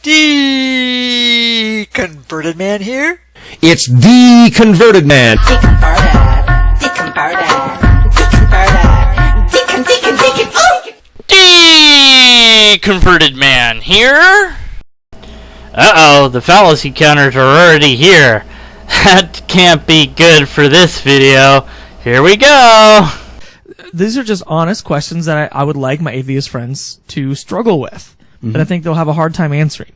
Deconverted man here? It's Deconverted man. Deconverted. Deconverted man here? Uh-oh, the fallacy counters are already here. That can't be good for this video. Here we go. These are just honest questions that I would like my atheist friends to struggle with. But I think they'll have a hard time answering.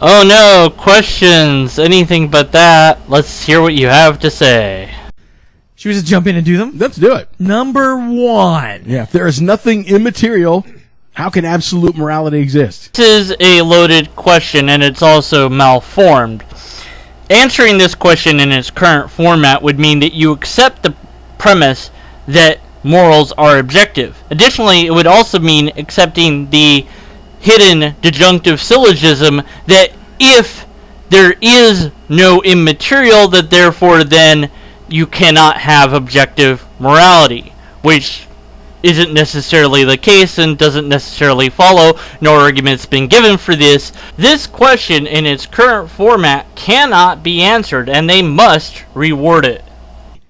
Oh no, questions, anything but that. Let's hear what you have to say. Should we just jump in and do them? Let's do it. Number one. Yeah, if there is nothing immaterial, how can absolute morality exist? This is a loaded question, and it's also malformed. Answering this question in its current format would mean that you accept the premise that morals are objective. Additionally, it would also mean accepting the hidden disjunctive syllogism that if there is no immaterial, that therefore then you cannot have objective morality, which isn't necessarily the case and doesn't necessarily follow. No argument's been given for this. This question in its current format cannot be answered, and they must reword it.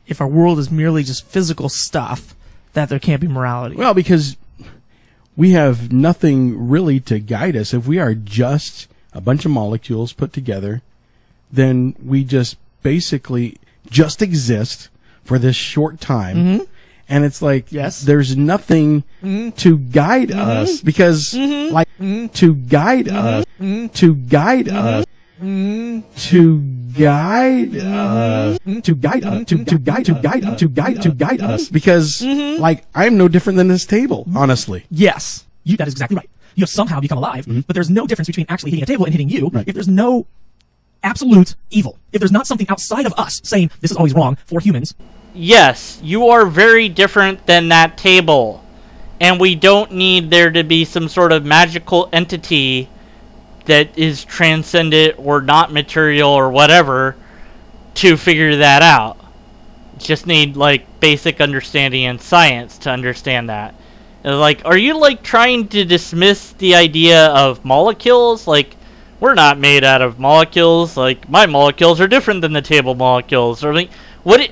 If our world is merely just physical stuff, that there can't be morality. Well, because we have nothing really to guide us. If we are just a bunch of molecules put together, then we just basically just exist for this short time. And it's like, there's nothing to guide us because, like, to guide us, to guide us, to guide us, to guide us, to guide us, because, like, I'm no different than this table, honestly. Yes, that is exactly right. You have somehow become alive, but there's no difference between actually hitting a table and hitting you if there's no absolute evil. If there's not something outside of us saying this is always wrong for humans. Yes, you are very different than that table, and we don't need there to be some sort of magical entity that is transcendent or not material or whatever to figure that out. Just need, like, basic understanding in science to understand that. Like, are you, like, trying to dismiss the idea of molecules? Like, we're not made out of molecules. Like, my molecules are different than the table molecules. Or, like, what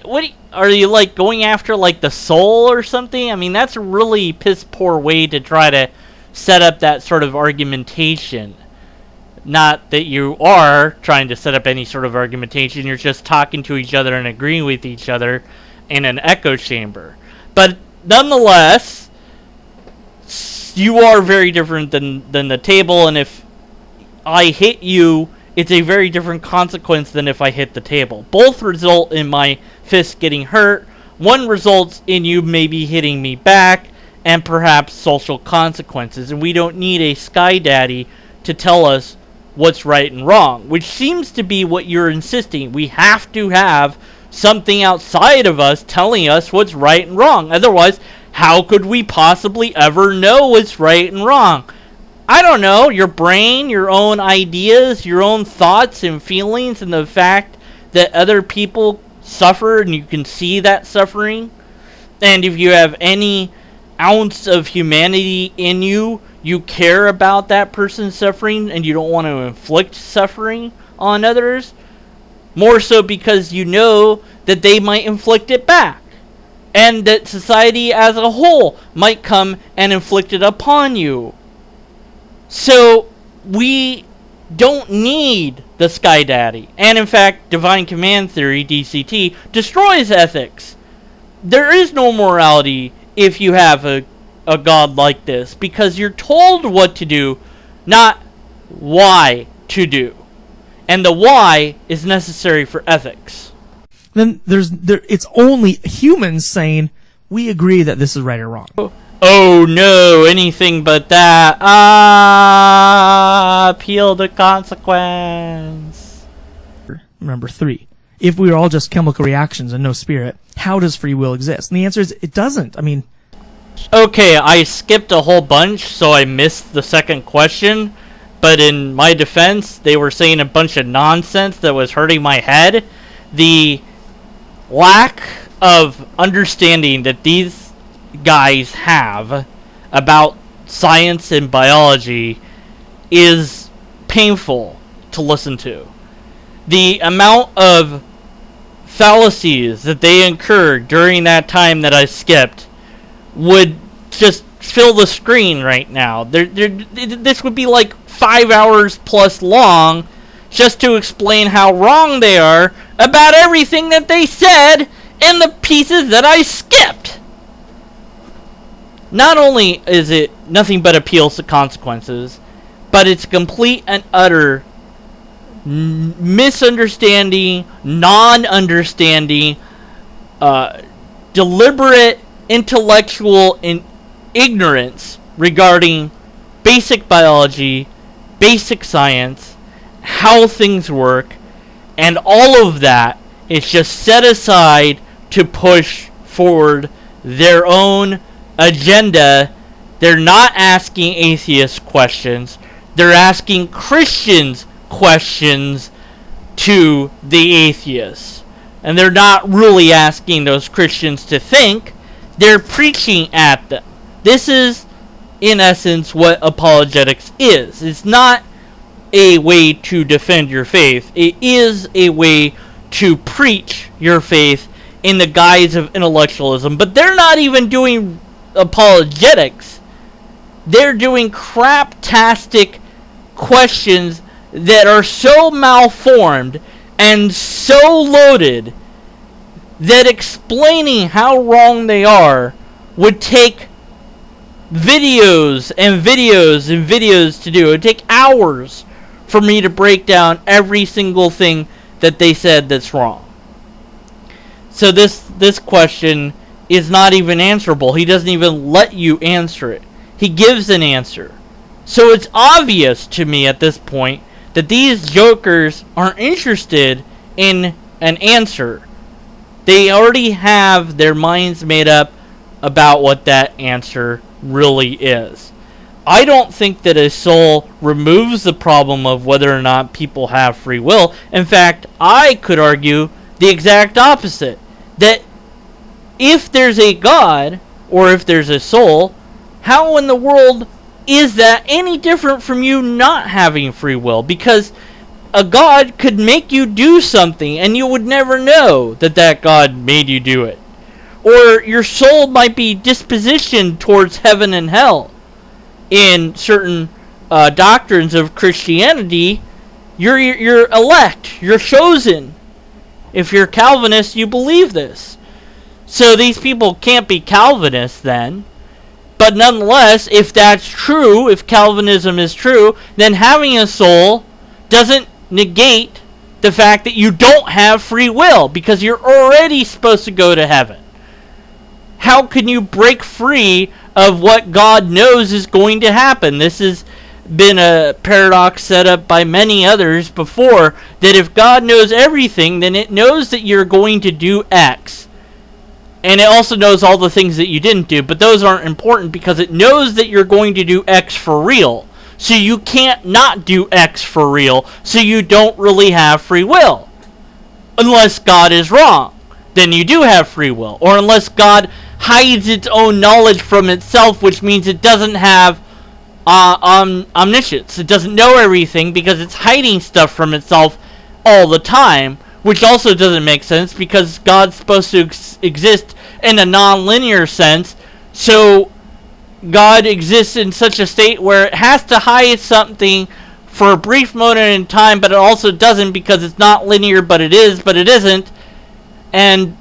are you, like, going after, like, the soul or something? I mean, that's a really piss poor way to try to set up that sort of argumentation. Not that you are trying to set up any sort of argumentation, you're just talking to each other and agreeing with each other in an echo chamber. But nonetheless, you are very different than the table, and if I hit you, it's a very different consequence than if I hit the table. Both result in my fist getting hurt. One results in you maybe hitting me back, and perhaps social consequences. And we don't need a Sky Daddy to tell us what's right and wrong, which seems to be what you're insisting. We have to have something outside of us telling us what's right and wrong. Otherwise, how could we possibly ever know what's right and wrong? I don't know, your brain, your own ideas, your own thoughts and feelings, and the fact that other people suffer and you can see that suffering. And if you have any ounce of humanity in you, you care about that person's suffering and you don't want to inflict suffering on others. More so because you know that they might inflict it back. And that society as a whole might come and inflict it upon you. So, we don't need the Sky Daddy. And in fact, Divine Command Theory, DCT, destroys ethics. There is no morality if you have a god like this, because you're told what to do, not why to do. And the why is necessary for ethics. Then it's only humans saying, we agree that this is right or wrong. Oh no, anything but that. Appeal to consequence. Number 3. If we are all just chemical reactions and no spirit, how does free will exist? And the answer is, it doesn't. I mean... Okay, I skipped a whole bunch, so I missed the second question. But in my defense, they were saying a bunch of nonsense that was hurting my head. The lack of understanding that these guys have about science and biology is painful to listen to. The amount of fallacies that they incurred during that time that I skipped would just fill the screen right now. This would be like 5 hours plus long just to explain how wrong they are about everything that they said in the pieces that I skipped. Not only is it nothing but appeals to consequences, but it's complete and utter misunderstanding, non-understanding, deliberate intellectual ignorance regarding basic biology, basic science, how things work, and all of that is just set aside to push forward their own agenda. They're not asking atheists questions. They're asking Christians questions to the atheists. And they're not really asking those Christians to think. They're preaching at them. This is, in essence, what apologetics is. It's not a way to defend your faith. It is a way to preach your faith in the guise of intellectualism. But they're not even doing apologetics. They're doing craptastic questions that are so malformed and so loaded that explaining how wrong they are would take videos and videos and videos to do. It would take hours for me to break down every single thing that they said that's wrong. So this question is not even answerable. He doesn't even let you answer it. He gives an answer. So it's obvious to me at this point that these jokers aren't interested in an answer. They already have their minds made up about what that answer really is. I don't think that a soul removes the problem of whether or not people have free will. In fact, I could argue the exact opposite. That if there's a God, or if there's a soul, how in the world is that any different from you not having free will? Because a God could make you do something and you would never know that that God made you do it. Or your soul might be dispositioned towards heaven and hell. In certain doctrines of Christianity, you're elect, you're chosen. If you're Calvinist, you believe this. So these people can't be Calvinists then. But nonetheless, if that's true, if Calvinism is true, then having a soul doesn't negate the fact that you don't have free will, because you're already supposed to go to heaven. How can you break free of what God knows is going to happen? This has been a paradox set up by many others before, that if God knows everything, then it knows that you're going to do X. And it also knows all the things that you didn't do, but those aren't important because it knows that you're going to do X for real. So you can't not do X for real, so you don't really have free will. Unless God is wrong, then you do have free will. Or unless God hides its own knowledge from itself, which means it doesn't have omniscience. It doesn't know everything because it's hiding stuff from itself all the time. Which also doesn't make sense because God's supposed to exist in a non-linear sense. So God exists in such a state where it has to hide something for a brief moment in time, but it also doesn't because it's not linear, but it is, but it isn't. And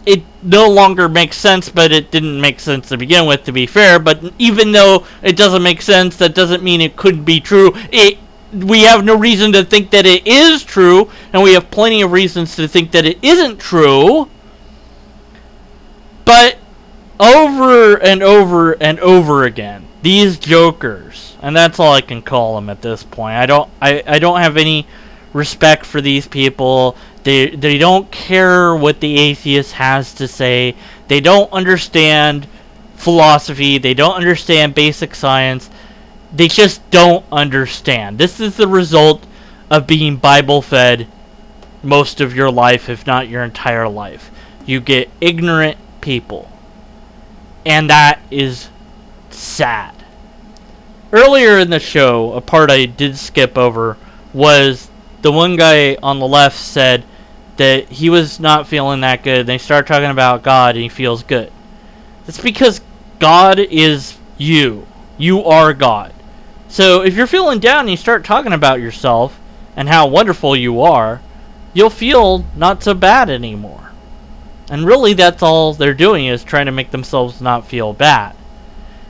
it no longer makes sense, but it didn't make sense to begin with, to be fair. But even though it doesn't make sense, that doesn't mean it couldn't be true. We have no reason to think that it is true, and we have plenty of reasons to think that it isn't true. But over and over and over again, these jokers, and that's all I can call them at this point. I don't have any respect for these people. They don't care what the atheist has to say. They don't understand philosophy. They don't understand basic science. They just don't understand. This is the result of being Bible-fed most of your life, if not your entire life. You get ignorant people. And that is sad. Earlier in the show, a part I did skip over was the one guy on the left said that he was not feeling that good. They start talking about God and he feels good. It's because God is you. You are God. So if you're feeling down and you start talking about yourself and how wonderful you are, you'll feel not so bad anymore. And really that's all they're doing, is trying to make themselves not feel bad.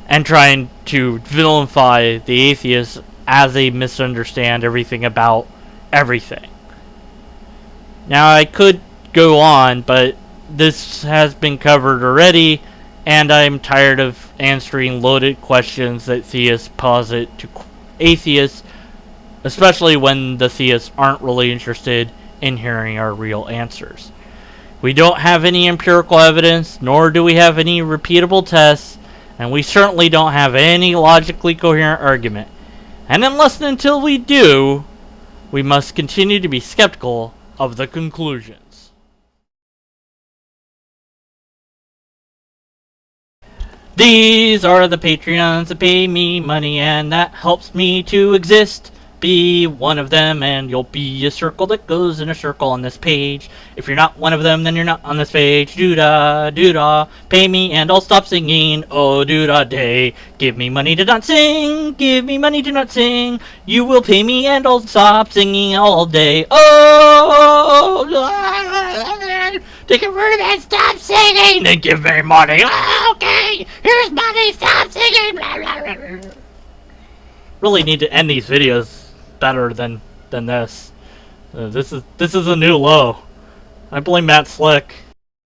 And trying to vilify the atheists as they misunderstand everything about everything. Now I could go on, but this has been covered already, and I'm tired of answering loaded questions that theists posit to atheists, especially when the theists aren't really interested in hearing our real answers. We don't have any empirical evidence, nor do we have any repeatable tests, and we certainly don't have any logically coherent argument. And unless and until we do, we must continue to be skeptical of the conclusions. These are the Patreons that pay me money, and that helps me to exist. Be one of them and you'll be a circle that goes in a circle on this page. If you're not one of them, then you're not on this page. Doo-dah, doo-dah, pay me and I'll stop singing. Oh, doo-dah day. Give me money to not sing. Give me money to not sing. You will pay me and I'll stop singing all day. Oh, Deconverted and stop singing. Then give me money. Oh, okay, here's money. Stop singing. Really need to end these videos better than this. This is a new low. I blame Matt Slick.